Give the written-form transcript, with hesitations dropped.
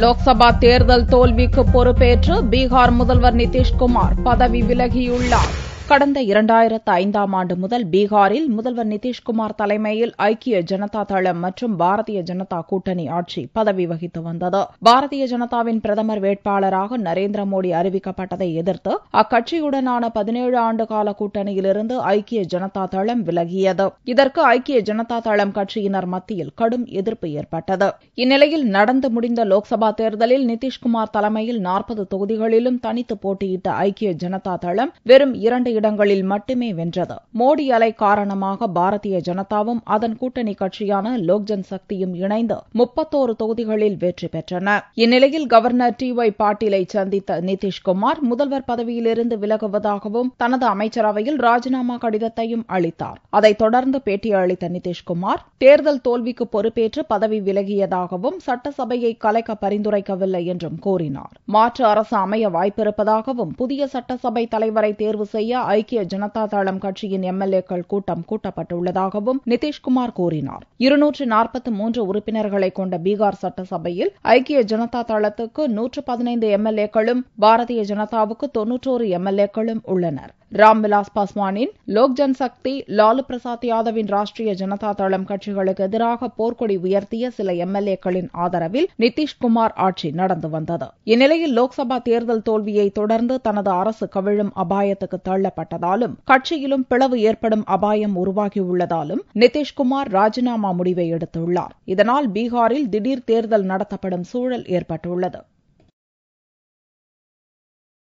லோக்சபா தேர்தல் தோல்விக்கு பொறுப்பேற்று பீகார் முதல்வர் நிதிஷ்குமார் பதவி விலகியுள்ளார். கடந்த 2005ஆம் ஆண்டு முதல் பீகாரில் முதல்வர் நிதிஷ்குமார் தலைமையில் ஐக்கிய ஜனதா தளம் மற்றும் பாரதிய ஜனதா கூட்டணி ஆட்சி பதவி வகித்து வந்தது. பாரதிய ஜனதாவின் பிரதமர் வேட்பாளராக நரேந்திர மோடி அறிவிக்கப்பட்டதை எதிர்த்து அக்கட்சியுடனான 17 ஆண்டு கால கூட்டணியிலிருந்து ஐக்கிய ஜனதா தளம் விலகியது. இதற்கு ஐக்கிய ஜனதா தளம் கட்சியினர் மத்தியில் கடும் எதிர்ப்பு ஏற்பட்டது. இந்நிலையில் நடந்து முடிந்த லோக்சபா தேர்தலில் நிதிஷ்குமார் தலைமையில் 40 தொகுதிகளிலும் தனித்து போட்டியிட்ட ஐக்கிய ஜனதா தளம் வெறும் 2 இடங்களில் மட்டுமே வென்றது. மோடி அலை காரணமாக பாரதிய ஜனதாவும் அதன் கூட்டணி கட்சியான லோக் ஜன் சக்தியும் இணைந்து 31 தொகுதிகளில் வெற்றி பெற்றன. இந்நிலையில் கவர்னர் டி.ஒய். பாட்டீலை சந்தித்த நிதிஷ்குமார் முதல்வர் பதவியிலிருந்து விலகுவதாகவும் தனது அமைச்சரவையில் ராஜினாமா கடிதத்தையும் அளித்தார். அதைத் தொடர்ந்து பேட்டியளித்த நிதிஷ்குமார் தேர்தல் தோல்விக்கு பொறுப்பேற்று பதவி விலகியதாகவும் சட்டசபையை கலைக்க பரிந்துரைக்கவில்லை என்றும் கூறினார். மாற்று அரசு அமைய வாய்ப்பிருப்பதாகவும் புதிய சட்டசபை தலைவரை தேர்வு செய்ய ஐக்கிய ஜனதா தளம் கட்சியின் எம்எல்ஏக்கள் கூட்டம் கூட்டப்பட்டுள்ளதாகவும் நிதிஷ்குமார் கூறினார். 243 உறுப்பினர்களை கொண்ட பீகார் சட்டசபையில் ஐக்கிய ஜனதா தளத்துக்கு 115 எம்எல்ஏக்களும் பாரதிய ஜனதாவுக்கு 91 எம்எல்ஏக்களும் உள்ளனர். ராம்விலாஸ் பாஸ்வானின் லோக் ஜன் சக்தி, லாலு பிரசாத் யாதவின் ராஷ்டிரிய ஜனதா தளம் கட்சிகளுக்கு எதிராக போர்க்கொடி உயர்த்திய சில எம்எல்ஏக்களின் ஆதரவில் நிதிஷ்குமார் ஆட்சி நடந்து வந்தது. இந்நிலையில் லோக்சபா தேர்தல் தோல்வியை தொடர்ந்து தனது அரசு கவிழும் அபாயத்துக்கு தள்ளப்பட்டதாலும் கட்சியிலும் பிளவு ஏற்படும் அபாயம் உருவாகியுள்ளதாலும் நிதிஷ்குமார் ராஜினாமா முடிவை எடுத்துள்ளார். இதனால் பீகாரில் திடீர் தேர்தல் நடத்தப்படும் சூழல் ஏற்பட்டுள்ளது.